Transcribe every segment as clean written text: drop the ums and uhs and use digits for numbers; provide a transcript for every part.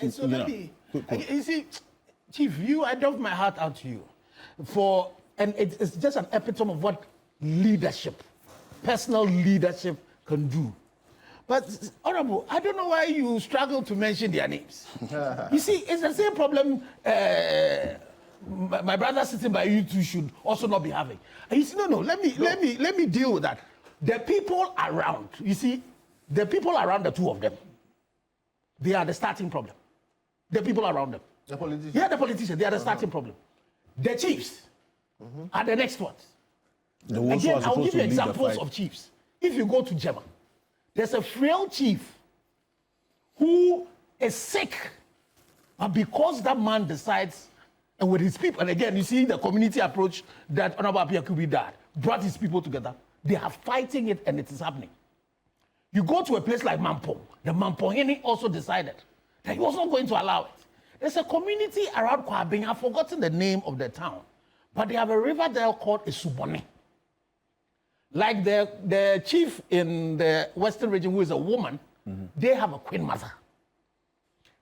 So let me, you see, Chief, I dove my heart out to you and it's just an epitome of what leadership, personal leadership can do. But, Honorable, I don't know why you struggle to mention their names. You see, it's the same problem my brother sitting by you two should also not be having. And you see, no, let me deal with that. The people around, you see, the people around the two of them, they are the starting problem. The people around them. The politicians? Yeah, the politicians, they are the starting problem. The chiefs are the next ones. Again, I'll give you examples of chiefs. If you go to German, there's a frail chief who is sick, but because that man decides, and with his people, and again, you see the community approach that Honorable Apiakubi did, brought his people together, they are fighting it and it is happening. You go to a place like Mampong, the Mampohini also decided that he was not going to allow it. There's a community around Kwabing, I've forgotten the name of the town, but they have a river there called Isubone. Like the chief in the Western region, who is a woman, they have a queen mother.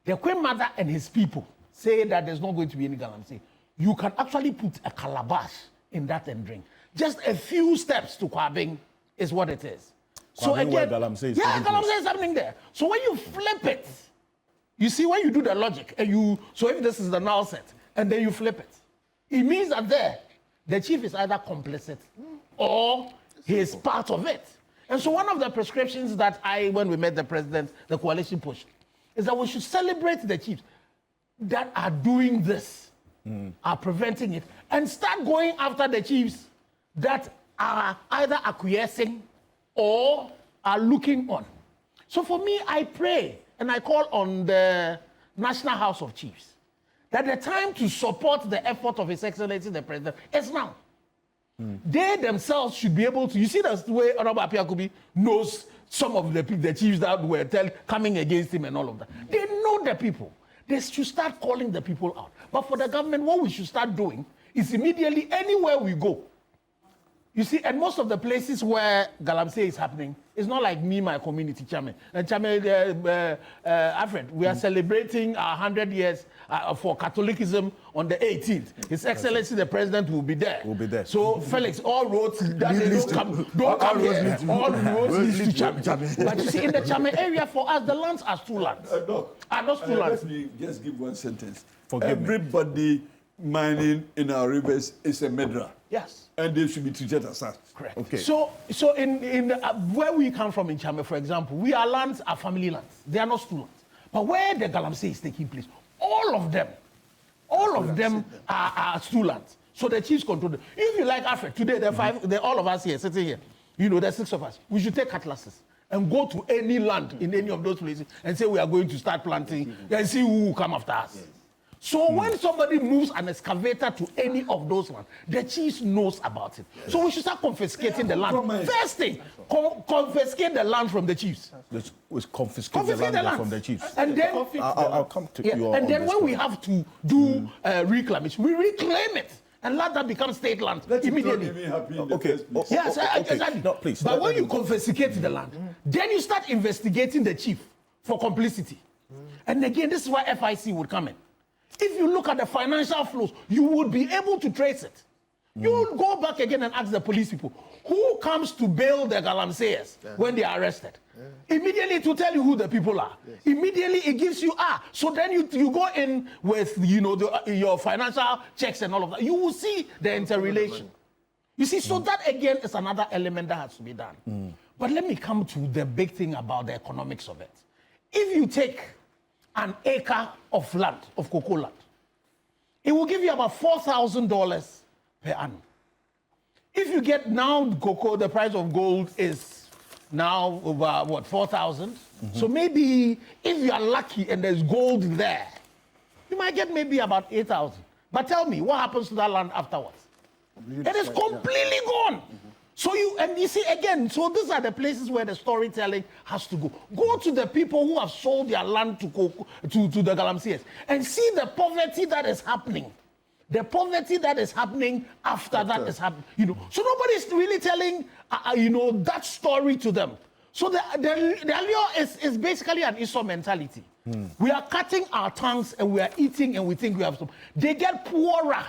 The queen mother and his people say that there's not going to be any galamsey. You can actually put a calabash in that and drink. Just a few steps to Kwabing is what it is. So again, galamsey is happening there. So when you flip it, you see when you do the logic, and so if this is the null set, and then you flip it, it means that there, the chief is either complicit or he is part of it. And so one of the prescriptions that when we met the president, the coalition pushed, is that we should celebrate the chiefs that are doing this, are preventing it, and start going after the chiefs that are either acquiescing or are looking on. So for me, I pray and I call on the National House of Chiefs that the time to support the effort of His Excellency the President is now. They themselves should be able to, you see that's the way Honorable Apiakubi knows some of the chiefs that were coming against him and all of that. They know the people. They should start calling the people out. But for the government, what we should start doing is immediately, anywhere we go, you see, and most of the places where galamsey is happening, it's not like me, my community chairman. And chairman, Alfred, we are celebrating 100 years for Catholicism on the 18th. His Excellency the President will be there. So Felix, all roads that they don't come here. All roads lead to chairman. But you see, in the chairman area, for us, the lands are two lands. Are not two lands. Let me just give one sentence. Everybody mining in our rivers is a murderer. Yes. And they should be treated as such. Correct. Okay. So in where we come from in Chame, for example, our lands are family lands. They are not school lands. But where the galamsey is taking place, all of them are school lands. So the chiefs control them. If you like Alfred, today all of us here, sitting here, there's 6 of us. We should take cutlasses and go to any land in any of those places and say we are going to start planting and see who will come after us. Yes. So when somebody moves an excavator to any of those lands, the chief knows about it. Yes. So we should start confiscating the land. First thing, confiscate the land from the chiefs. Confiscate the land from the chiefs. And then I'll come to you. And then when we have to do reclamation, we reclaim it and let that become state land immediately. Okay. Yes, exactly. No, please. But when you confiscate the land, then you start investigating the chief for complicity. And again, this is why FIC would come in. If you look at the financial flows, you would be able to trace it. You would go back again and ask the police people, who comes to bail the galamseyers when they are arrested? Immediately it will tell you who the people are. Immediately it gives you, so then you go in with, your financial checks and all of that. You will see the interrelation. You see, so that again is another element that has to be done. But let me come to the big thing about the economics of it. If you take an acre of land, of cocoa land, it will give you about $4,000 per annum. If you get now cocoa, the price of gold is now over 4,000. So maybe if you are lucky and there's gold there, you might get maybe about 8,000. But tell me, what happens to that land afterwards? It is completely gone. So you see again, so these are the places where the storytelling has to go. Go to the people who have sold their land to the galamseyers and see the poverty that is happening. The poverty that is happening after that is happening. So nobody's really telling, that story to them. So the allure is basically an Esau mentality. We are cutting our tongues and we are eating and we think we have some. They get poorer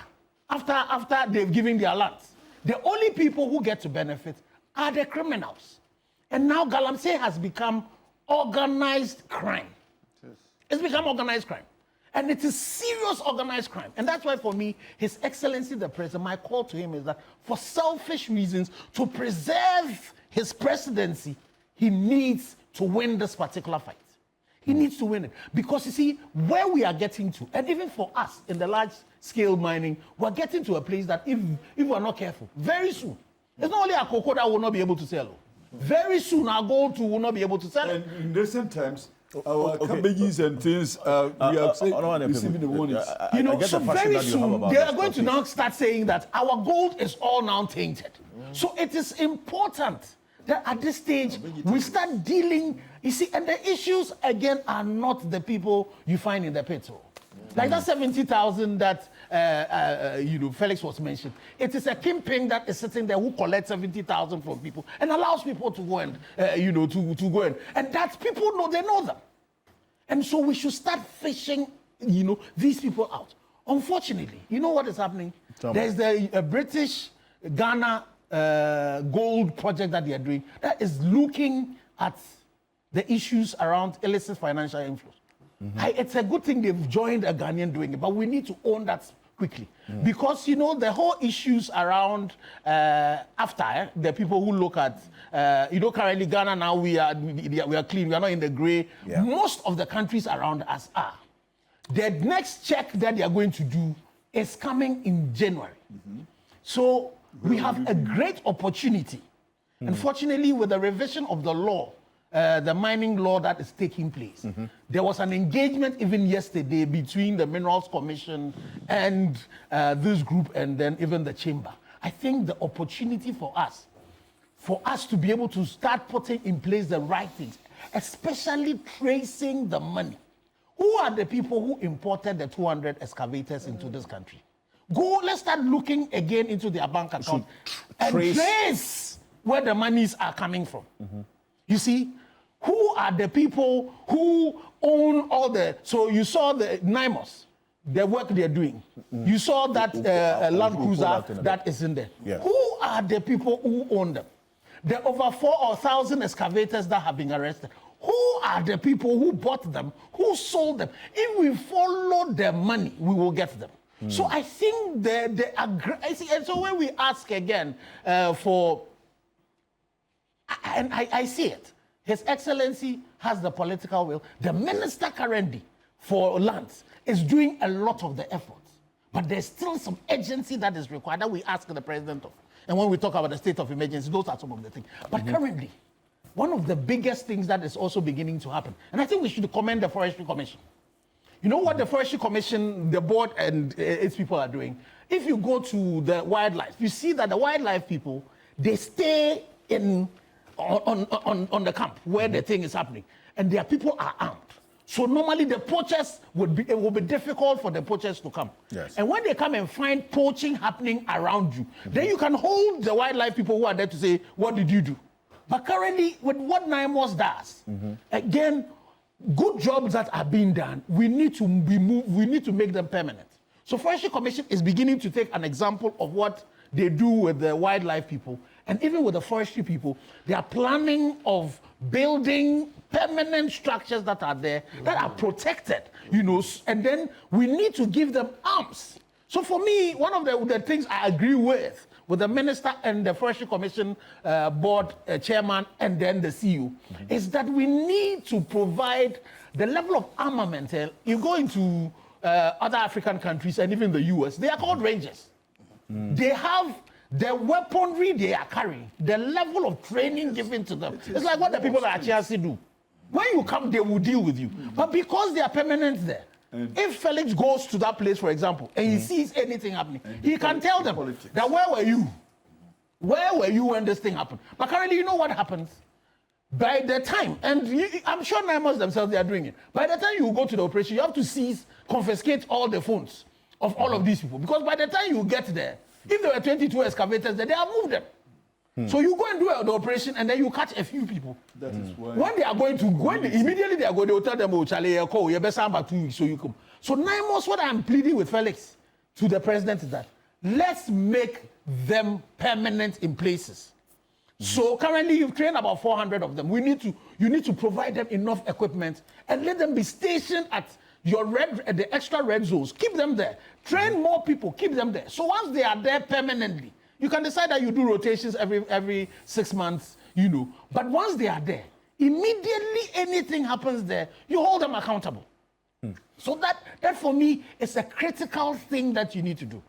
after they've given their lands. The only people who get to benefit are the criminals. And now Galamsey has become organized crime. It's become organized crime. And it is serious organized crime. And that's why for me, His Excellency the President, my call to him is that for selfish reasons, to preserve his presidency, he needs to win this particular fight. He needs to win it. Because you see, where we are getting to, and even for us in the large scale mining, we're getting to a place that if we're not careful, very soon, it's not only our cocoa that will not be able to sell. Very soon our gold too will not be able to sell. And in recent times, our cabbages and things, we are receiving the warnings. You know, so very soon they are going to now start saying that our gold is all now tainted. So it is important that at this stage we start dealing, you see, and the issues again are not the people you find in the pit. Like that 70,000 that Felix was mentioned. It is a kingpin that is sitting there who collects 70,000 from people and allows people to go and to go in. And that people know, they know them. And so we should start fishing, these people out. Unfortunately, you know what is happening? There's the British Ghana gold project that they are doing that is looking at the issues around illicit financial inflows. It's a good thing they've joined a Ghanaian doing it, but we need to own that quickly. Because, the whole issues around after the people who look at, currently Ghana now, we are clean, we are not in the gray. Yeah. Most of the countries around us are. The next check that they are going to do is coming in January. So we have a great opportunity. Unfortunately, with the revision of the law, the mining law that is taking place. There was an engagement even yesterday between the Minerals Commission and this group and then even the chamber. I think the opportunity for us to be able to start putting in place the right things, especially tracing the money. Who are the people who imported the 200 excavators into this country? Let's start looking again into their bank account and trace where the monies are coming from. You see, who are the people who own all the... So you saw the NIMOS, the work they're doing. You saw that Land Cruiser that is in there. Yeah. Who are the people who own them? There are over 4,000 excavators that have been arrested. Who are the people who bought them, who sold them? If we follow their money, we will get them. So I think and so when we ask again for... And I see it. His Excellency has the political will. The minister currently for lands is doing a lot of the efforts. But there's still some agency that is required that we ask the president of. And when we talk about the state of emergency, those are some of the things. But currently, one of the biggest things that is also beginning to happen, and I think we should commend the Forestry Commission. You know what the Forestry Commission, the board and its people are doing? If you go to the wildlife, you see that the wildlife people, they stay on the camp where the thing is happening, and their people are armed. So normally the poachers it will be difficult for the poachers to come. Yes. And when they come and find poaching happening around you, then you can hold the wildlife people who are there to say, what did you do? But currently, with what NIMOS does, again, good jobs that are being done, we need to make them permanent. So Forestry Commission is beginning to take an example of what they do with the wildlife people. And even with the forestry people, they are planning of building permanent structures that are there, that are protected, and then we need to give them arms. So for me, one of the things I agree with the minister and the Forestry Commission board chairman and then the CEO, is that we need to provide the level of armament. You go into other African countries and even the US, they are called rangers. They have the weaponry they are carrying, the level of training given to them. It's like what the people at HRC do. When you come, they will deal with you. But because they are permanent there, if Felix goes to that place, for example, and he sees anything happening, he can tell them that where were you? Where were you when this thing happened? But currently, you know what happens? By the time, and I'm sure NIMOS themselves, they are doing it. By the time you go to the operation, you have to confiscate all the phones of all of these people. Because by the time you get there, if there were 22 excavators there, they have moved them. So you go and do the operation, and then you catch a few people. That is why. When they are going to, immediately they are going, they will tell them, oh, Charlie, you call, you better about 2 weeks, so you come. So 9 months, what I'm pleading with Felix to the president is that let's make them permanent in places. So currently you've trained about 400 of them. You need to provide them enough equipment and let them be stationed at the extra red zones. Keep them there. Train more people, keep them there. So once they are there permanently, you can decide that you do rotations every 6 months, But once they are there, immediately anything happens there, you hold them accountable. So that for me is a critical thing that you need to do.